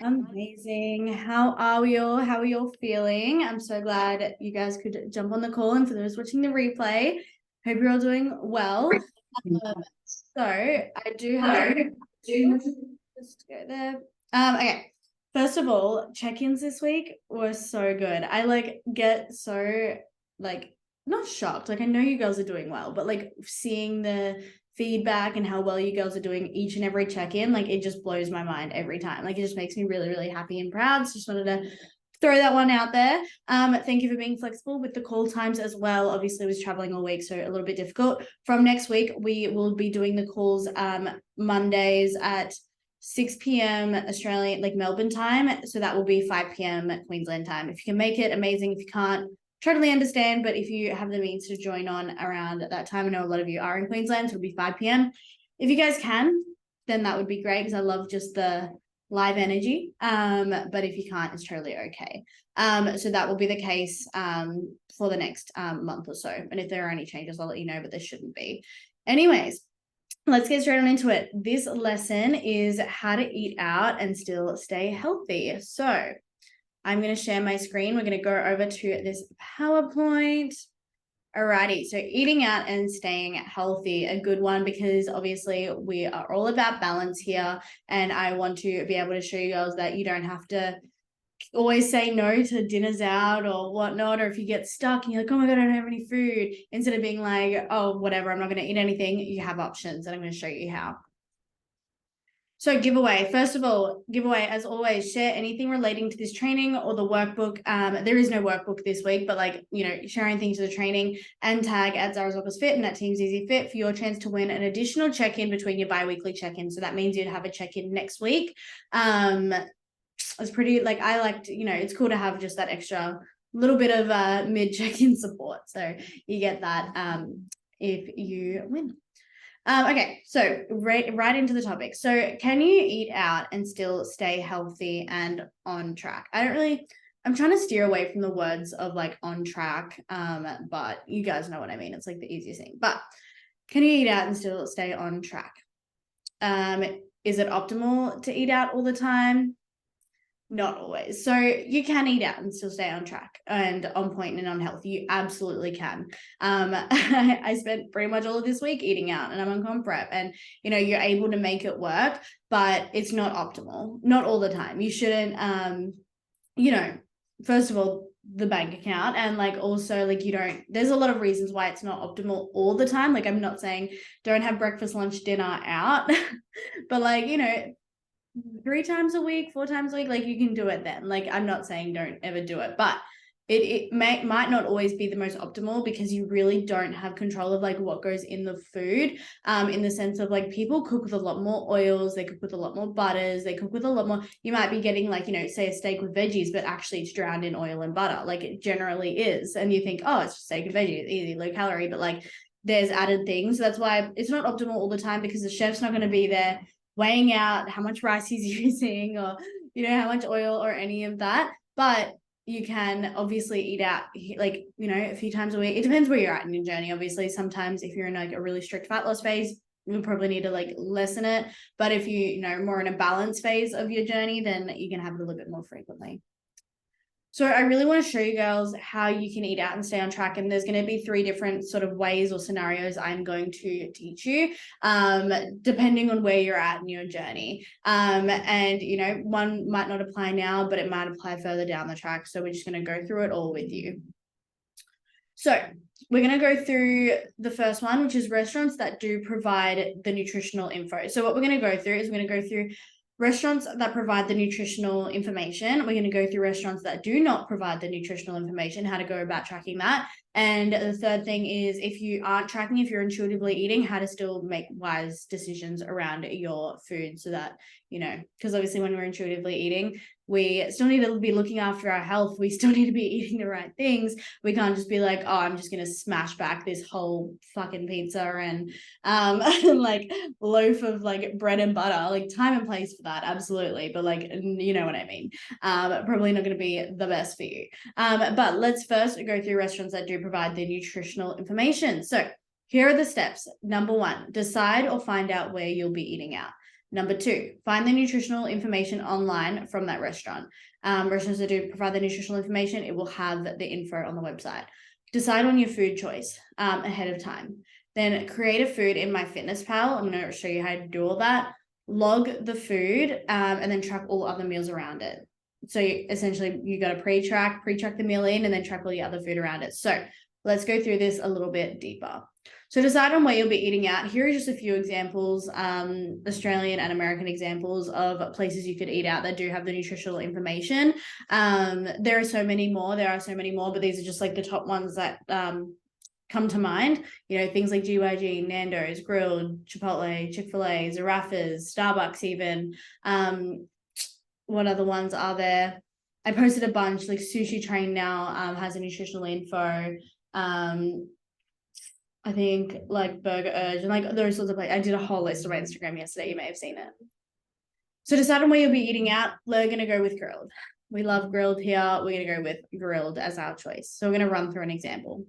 Amazing. How are we all? How are you all feeling? I'm so glad you guys could jump on the call. And for those watching the replay, hope you're all doing well. So I do have to just go there. Okay. First of all, check-ins this week were so good. I get so not shocked. I know you girls are doing well, but seeing the feedback and how well you girls are doing each and every check-in, it just blows my mind every time. It just makes me really, really happy and proud. So just wanted to throw that one out there. Thank you for being flexible with the call times as well. Obviously, I was traveling all week, so a little bit difficult. From next week, we will be doing the calls Mondays at 6 p.m. Australian, Melbourne time. So that will be 5 p.m. Queensland time. If you can make it, amazing. If you can't, totally understand. But if you have the means to join on around that time, I know a lot of you are in Queensland, so it'll be 5 p.m. If you guys can, then that would be great because I love just the live energy. But if you can't, it's totally okay. So that will be the case for the next month or so. And if there are any changes, I'll let you know, but there shouldn't be. Anyways, let's get straight on into it. This lesson is how to eat out and still stay healthy. So I'm going to share my screen. We're going to go over to this PowerPoint. Alrighty, so eating out and staying healthy, a good one, because obviously we are all about balance here. And I want to be able to show you girls that you don't have to always say no to dinners out or whatnot, or if you get stuck and you're like, oh my God, I don't have any food, instead of being like, oh, whatever, I'm not going to eat anything, you have options, and I'm going to show you how. So giveaway, first of all, giveaway, as always, share anything relating to this training or the workbook. There is no workbook this week, but sharing things to the training, and tag at Zara's Office Fit and at Teams Easy Fit for your chance to win an additional check-in between your bi-weekly check-ins. So that means you'd have a check-in next week. It's pretty, I liked, it's cool to have just that extra little bit of mid check-in support. So you get that if you win. Okay, so right into the topic. So can you eat out and still stay healthy and on track? I'm trying to steer away from the words of on track, but you guys know what I mean. It's the easiest thing. But can you eat out and still stay on track? Is it optimal to eat out all the time? Not always. So you can eat out and still stay on track and on point and on health. You absolutely can. I spent pretty much all of this week eating out, and I'm on comp prep, and you're able to make it work, but it's not optimal. Not all the time. You shouldn't first of all, the bank account, and also you don't, there's a lot of reasons why it's not optimal all the time. I'm not saying don't have breakfast, lunch, dinner out, but 3 times a week, 4 times a week, you can do it then. I'm not saying don't ever do it, but it might not always be the most optimal, because you really don't have control of what goes in the food, in the sense of people cook with a lot more oils, they cook with a lot more butters, they cook with a lot more, you might be getting say a steak with veggies, but actually it's drowned in oil and butter, it generally is, and you think, oh, it's just steak and veggies, it's easy, low calorie, but there's added things. So that's why it's not optimal all the time, because the chef's not going to be there weighing out how much rice he's using, or how much oil or any of that. But you can obviously eat out a few times a week. It depends where you're at in your journey. Obviously, sometimes if you're in a really strict fat loss phase, you probably need to lessen it. But if you more in a balance phase of your journey, then you can have it a little bit more frequently. So I really want to show you girls how you can eat out and stay on track. And there's going to be 3 different sort of ways or scenarios I'm going to teach you, depending on where you're at in your journey. And, one might not apply now, but it might apply further down the track. So we're just going to go through it all with you. So we're going to go through the first one, which is restaurants that do provide the nutritional info. So what we're going to go through is we're going to go through restaurants that provide the nutritional information. We're going to go through restaurants that do not provide the nutritional information, how to go about tracking that. And the third thing is, if you aren't tracking, if you're intuitively eating, how to still make wise decisions around your food, so that, because obviously when we're intuitively eating, we still need to be looking after our health. We still need to be eating the right things. We can't just be like, oh, I'm just going to smash back this whole fucking pizza and loaf of bread and butter. Time and place for that, absolutely. But you know what I mean. Probably not going to be the best for you. But let's first go through restaurants that do provide the nutritional information. So here are the steps. Number 1, decide or find out where you'll be eating out. Number 2, find the nutritional information online from that restaurant. Restaurants that do provide the nutritional information, it will have the info on the website. Decide on your food choice ahead of time. Then create a food in MyFitnessPal. I'm going to show you how to do all that. Log the food and then track all other meals around it. So essentially you got to pre-track the meal in and then track all the other food around it. So let's go through this a little bit deeper. So decide on where you'll be eating out. Here are just a few examples, Australian and American examples of places you could eat out that do have the nutritional information. There are so many more, but these are just like the top ones that come to mind. You know, things like GYG, Nando's, Grilled, Chipotle, Chick-fil-A, Zarrafas, Starbucks even. What other ones are there? I posted a bunch, like Sushi Train now has a nutritional info. I think like Burger Urge and like those sorts of places. I did a whole list on my Instagram yesterday. You may have seen it. So decide on where you'll be eating out. We're going to go with grilled. We love grilled here. We're going to go with grilled as our choice. So we're going to run through an example.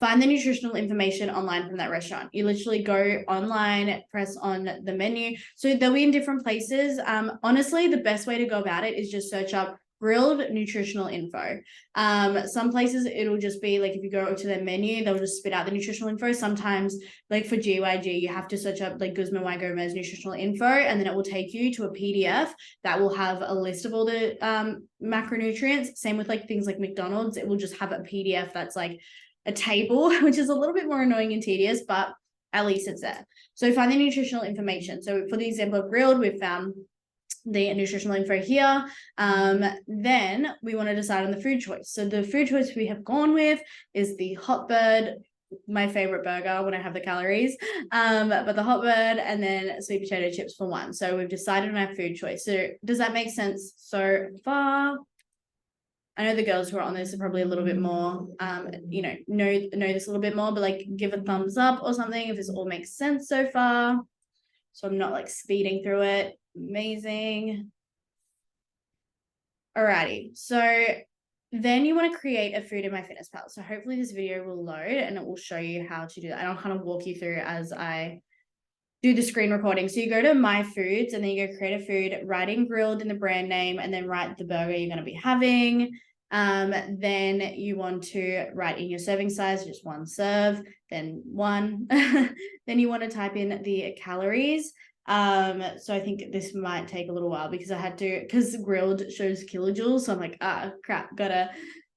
Find the nutritional information online from that restaurant. You literally go online, press on the menu. So they'll be in different places. Honestly, the best way to go about it is just search up grilled nutritional info. Some places it'll just be like if you go to their menu, they'll just spit out the nutritional info. Sometimes, like for GYG, you have to search up like Guzman y Gomez nutritional info, and then it will take you to a PDF that will have a list of all the macronutrients. Same with like things like McDonald's, it will just have a PDF that's like a table, which is a little bit more annoying and tedious, but at least it's there. So find the nutritional information. So for the example of grilled, we've found the nutritional info here. Then we want to decide on the food choice. So the food choice we have gone with is the Hotbird, my favorite burger when I have the calories, but the Hotbird and then sweet potato chips for 1. So we've decided on our food choice. So does that make sense so far? I know the girls who are on this are probably a little bit more, you know this a little bit more, but like give a thumbs up or something if this all makes sense so far. So I'm not like speeding through it. Amazing. Alrighty, so then you want to create a food in MyFitnessPal. So hopefully this video will load and it will show you how to do that. And I'll kind of walk you through as I do the screen recording. So you go to My Foods and then you go create a food, write in grilled in the brand name, and then write the burger you're going to be having. Then you want to write in your serving size, just 1 serve, then 1. Then you want to type in the calories. So I think this might take a little while because because grilled shows kilojoules. So I'm like, crap, gotta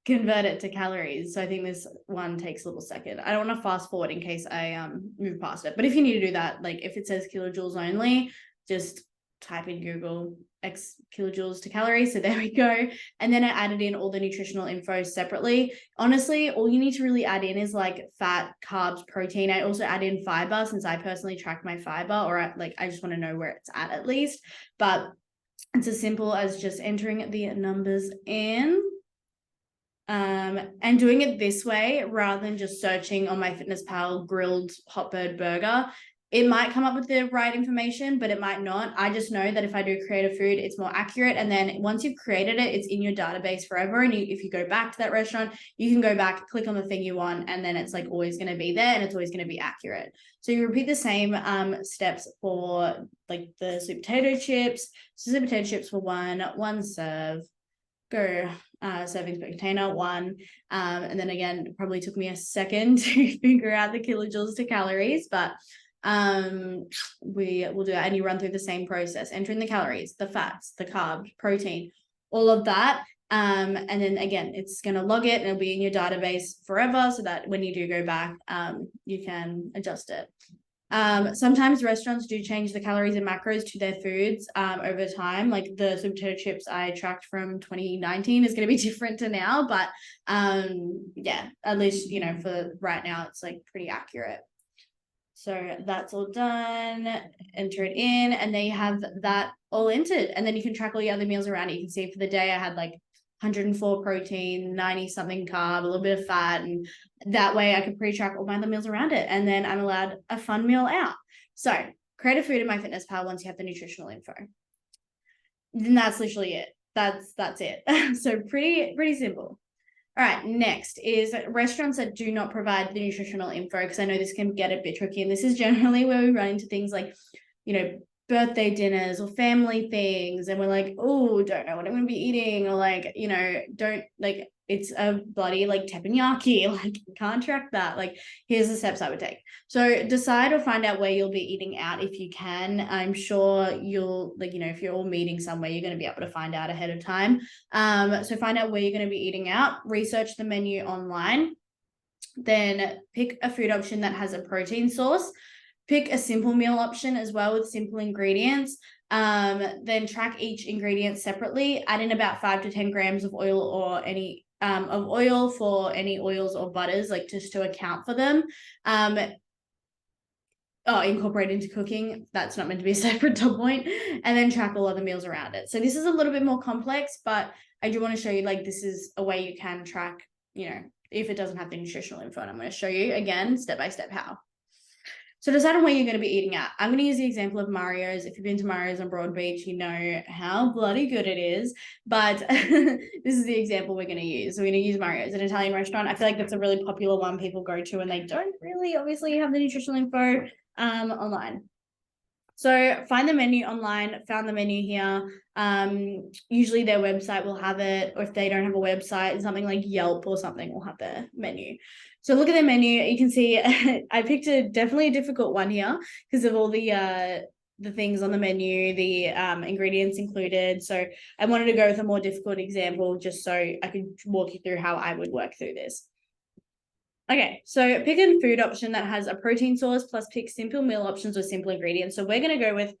convert it to calories. So I think this one takes a little second. I don't want to fast forward in case I move past it. But if you need to do that, like if it says kilojoules only, just type in Google X kilojoules to calories. So there we go. And then I added in all the nutritional info separately. Honestly, all you need to really add in is like fat, carbs, protein. I also add in fiber since I personally track my fiber, or I just want to know where it's at least. But it's as simple as just entering the numbers in. And doing it this way rather than just searching on MyFitnessPal grilled Hotbird burger. It might come up with the right information, but it might not. I just know that if I do create a food, it's more accurate. And then once you've created it, it's in your database forever. And if you go back to that restaurant, you can go back, click on the thing you want, and then it's like always going to be there and it's always going to be accurate. So you repeat the same steps for like the sweet potato chips. So sweet potato chips for 1 serve. Go servings per container, 1. And then again, it probably took me a second to figure out the kilojoules to calories, but we will do that. And you run through the same process, entering the calories, the fats, the carbs, protein, all of that. And then again, it's going to log it and it'll be in your database forever so that when you do go back, you can adjust it. Sometimes restaurants do change the calories and macros to their foods over time. Like the sweet potato chips I tracked from 2019 is going to be different to now, but yeah, at least, you know, for right now, it's like pretty accurate. So that's all done, enter it in, and then you have that all entered. And then you can track all your other meals around it. You can see for the day I had like 104 protein, 90 something carb, a little bit of fat. And that way I could pre-track all my other meals around it. And then I'm allowed a fun meal out. So create a food in MyFitnessPal once you have the nutritional info. Then that's literally it. That's it. So pretty simple. All right, next is restaurants that do not provide the nutritional info, because I know this can get a bit tricky. And this is generally where we run into things like, you know, birthday dinners or family things, and we're like, oh, don't know what I'm gonna be eating, or like, you know, don't like, it's a bloody like teppanyaki, like can't track that. Like, here's the steps I would take. So decide or find out where you'll be eating out if you can. I'm sure you'll, like, you know, if you're all meeting somewhere, you're going to be able to find out ahead of time. So find out where you're going to be eating out, research the menu online, then pick a food option that has a protein source. Pick a simple meal option as well with simple ingredients. Then track each ingredient separately. Add in about 5 to 10 grams of oil or any of oil for any oils or butters, like just to account for them. Incorporate into cooking. That's not meant to be a separate top point. And then track all other meals around it. So this is a little bit more complex, but I do want to show you, like, this is a way you can track, you know, if it doesn't have the nutritional info. And I'm going to show you again, step by step, how. So decide on where you're going to be eating at. I'm going to use the example of Mario's. If you've been to Mario's on Broadbeach, you know how bloody good it is. But this is the example we're going to use. So we're going to use Mario's, an Italian restaurant. I feel like that's a really popular one people go to, and they don't really obviously have the nutritional info online. So find the menu online, found the menu here. Usually their website will have it, or if they don't have a website, something like Yelp or something will have their menu. So look at their menu. You can see I picked definitely a difficult one here because of all the things on the menu, the ingredients included. So I wanted to go with a more difficult example just so I could walk you through how I would work through this. Okay, so pick a food option that has a protein source, plus pick simple meal options with simple ingredients. So we're going to go with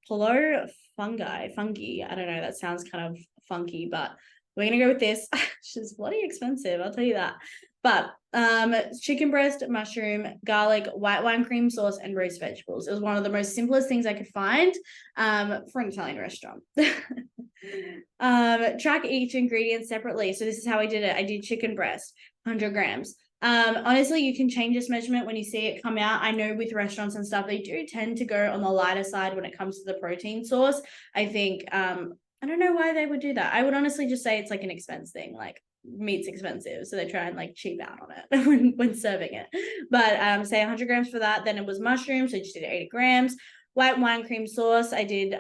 fungi. I don't know, that sounds kind of funky, but we're going to go with this. Which is bloody expensive, I'll tell you that. But chicken breast, mushroom, garlic, white wine cream sauce, and roast vegetables. It was one of the most simplest things I could find for an Italian restaurant. Track each ingredient separately. So this is how I did it. I did chicken breast, 100 grams. Honestly, you can change this measurement when you see it come out. I know with restaurants and stuff, they do tend to go on the lighter side when it comes to the protein source. I think, I don't know why they would do that. I would honestly just say it's like an expense thing. Like, meat's expensive, so they try and like cheap out on it when serving it. But say 100 grams for that. Then it was mushrooms, so I just did 80 grams. White wine cream sauce. I did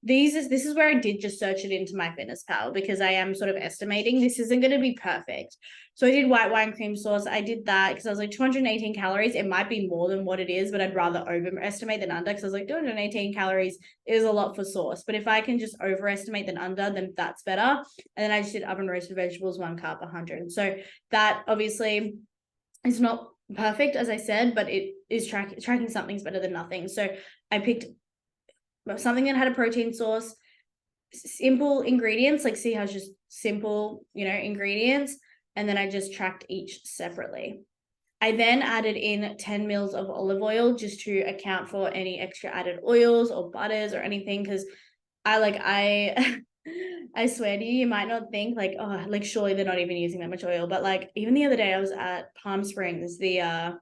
this is where I did just search it into MyFitnessPal because I am sort of estimating this isn't going to be perfect. So I did white wine cream sauce. I did that because I was like 218 calories. It might be more than what it is, but I'd rather overestimate than under, because I was like 218 calories is a lot for sauce. But if I can just overestimate than under, then that's better. And then I just did oven roasted vegetables, 1 cup, 100. So that obviously is not perfect, as I said, but it is tracking something's better than nothing. So I picked something that had a protein source, simple ingredients, like see how it's just simple, you know, ingredients. And then I just tracked each separately. I then added in 10 mils of olive oil just to account for any extra added oils or butters or anything, because I swear to you might not think like, oh, like surely they're not even using that much oil. But like even the other day I was at Palm Springs, the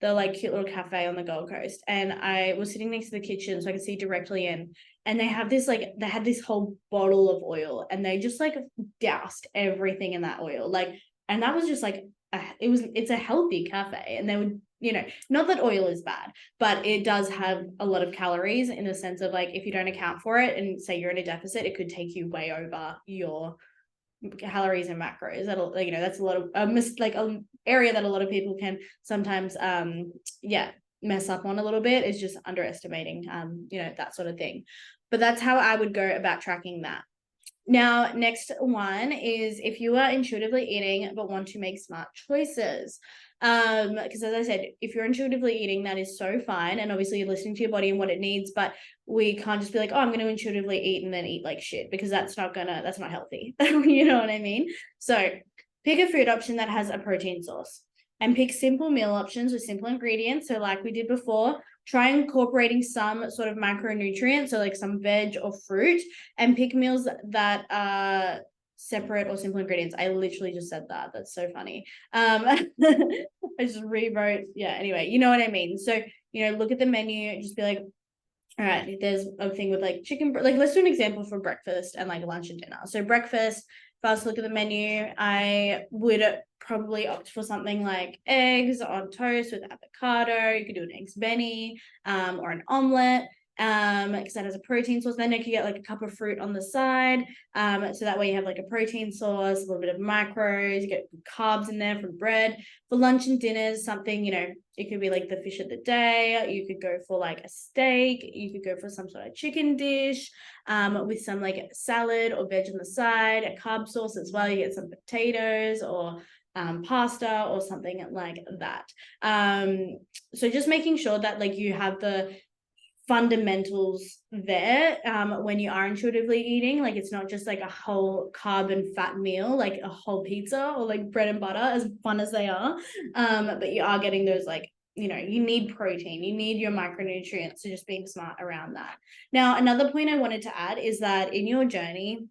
like cute little cafe on the Gold Coast, and I was sitting next to the kitchen so I could see directly in, and they had this whole bottle of oil, and they just like doused everything in that oil. Like, and that was just like it's a healthy cafe, and they would, you know, not that oil is bad, but it does have a lot of calories in the sense of like if you don't account for it and say you're in a deficit, it could take you way over your calories and macros. That'll, you know, that's a lot of an area that a lot of people can sometimes mess up on a little bit, is just underestimating you know, that sort of thing. But that's how I would go about tracking that. Now, next one is if you are intuitively eating but want to make smart choices. Because as I said, if you're intuitively eating, that is so fine. And obviously you're listening to your body and what it needs, but we can't just be like, oh, I'm going to intuitively eat and then eat like shit, because that's not healthy. You know what I mean? So pick a food option that has a protein source and pick simple meal options with simple ingredients. So like we did before, try incorporating some sort of macronutrient, so like some veg or fruit, and pick meals that are separate or simple ingredients. I literally just said that. That's so funny. I just rewrote. Yeah, anyway, you know what I mean? So, you know, look at the menu, just be like, all right, there's a thing with like chicken, like let's do an example for breakfast and like lunch and dinner. So breakfast, first look at the menu, I would probably opt for something like eggs on toast with avocado. You could do an eggs benny or an omelet. because that has a protein source. Then you can get like a cup of fruit on the side, so that way you have like a protein source, a little bit of macros, you get carbs in there from bread. For lunch and dinners, something, it could be like the fish of the day. You could go for like a steak. You could go for some sort of chicken dish, with some like salad or veg on the side, a carb source as well. You get some potatoes or pasta or something like that. So just making sure that like you have the fundamentals there when you are intuitively eating. Like it's not just like a whole carb and fat meal, like a whole pizza or like bread and butter, as fun as they are, but you are getting those like, you need protein, you need your micronutrients, so just being smart around that. Now another point I wanted to add is that in your journey,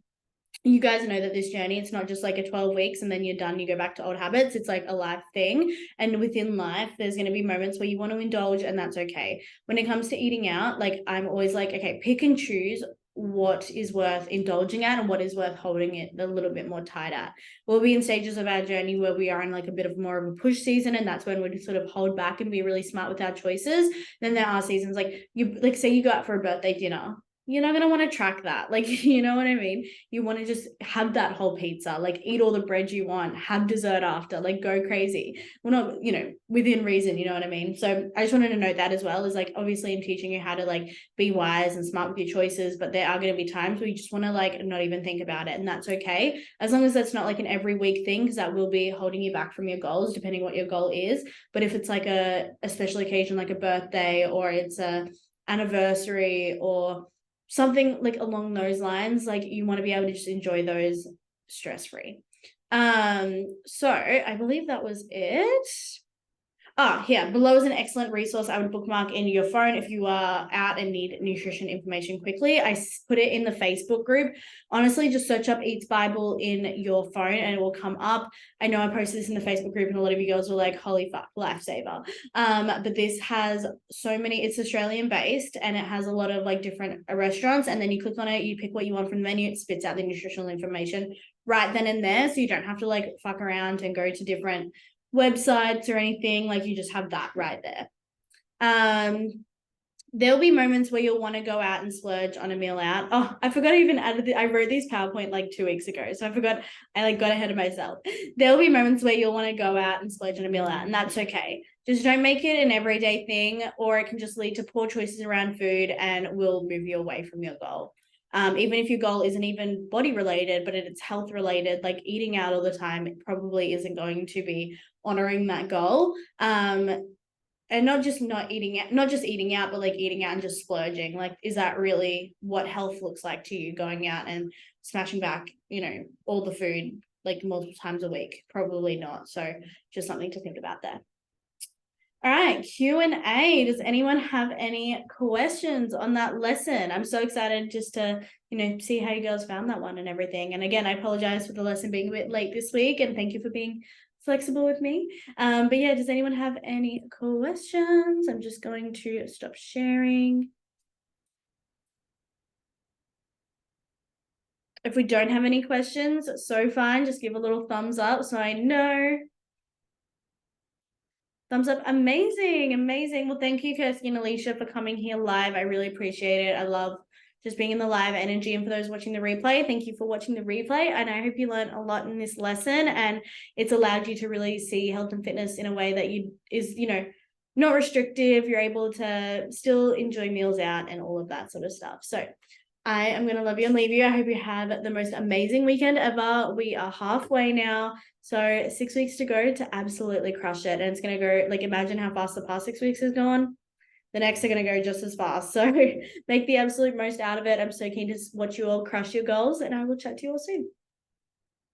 you guys know that this journey, it's not just like a 12 weeks and then you're done, you go back to old habits. It's like a life thing. And within life, there's going to be moments where you want to indulge, and that's okay. When it comes to eating out, like I'm always like, okay, pick and choose what is worth indulging at and what is worth holding it a little bit more tight at. We'll be in stages of our journey where we are in like a bit of more of a push season, and that's when we sort of hold back and be really smart with our choices. Then there are seasons like say you go out for a birthday dinner, you're not going to want to track that. Like, you know what I mean? You want to just have that whole pizza, like eat all the bread you want, have dessert after, like go crazy. Well, not, within reason, you know what I mean? So I just wanted to note that as well, is like, obviously I'm teaching you how to like be wise and smart with your choices, but there are going to be times where you just want to like not even think about it. And that's okay. As long as that's not like an every week thing, because that will be holding you back from your goals, depending what your goal is. But if it's like a special occasion, like a birthday, or it's a anniversary, or something like along those lines, like you want to be able to just enjoy those stress-free. So I believe that was it. Yeah, below is an excellent resource I would bookmark in your phone if you are out and need nutrition information quickly. I put it in the Facebook group. Honestly, just search up Eats Bible in your phone and it will come up. I know I posted this in the Facebook group and a lot of you girls were like, holy fuck, lifesaver. But this has so many, it's Australian based, and it has a lot of like different restaurants, and then you click on it, you pick what you want from the menu, it spits out the nutritional information right then and there, so you don't have to like fuck around and go to different websites or anything. Like you just have that right there. There'll be moments where you'll want to go out and splurge on a meal out. Oh, I forgot I even added I wrote these PowerPoint like 2 weeks ago, so I forgot. I like got ahead of myself. There'll be moments where you'll want to go out and splurge on a meal out, and that's okay. Just don't make it an everyday thing, or it can just lead to poor choices around food and will move you away from your goal. Even if your goal isn't even body related, but it's health related, like eating out all the time, it probably isn't going to be honoring that goal. And not just eating out, but like eating out and just splurging. Like, is that really what health looks like to you, going out and smashing back, all the food like multiple times a week? Probably not. So just something to think about there. All right, Q&A. Does anyone have any questions on that lesson? I'm so excited just to, see how you girls found that one and everything. And again, I apologize for the lesson being a bit late this week, and thank you for being flexible with me. But yeah, does anyone have any questions? I'm just going to stop sharing. If we don't have any questions, so fine. Just give a little thumbs up so I know. Thumbs up. Amazing. Well, thank you, Kirsty and Alicia, for coming here live. I really appreciate it. I love just being in the live energy. And for those watching the replay, thank you for watching the replay. And I hope you learned a lot in this lesson, and it's allowed you to really see health and fitness in a way that is not restrictive. You're able to still enjoy meals out and all of that sort of stuff. So I am going to love you and leave you. I hope you have the most amazing weekend ever. We are halfway now. So 6 weeks to go to absolutely crush it. And it's going to go, like, imagine how fast the past 6 weeks has gone. The next are going to go just as fast. So make the absolute most out of it. I'm so keen to watch you all crush your goals, and I will chat to you all soon.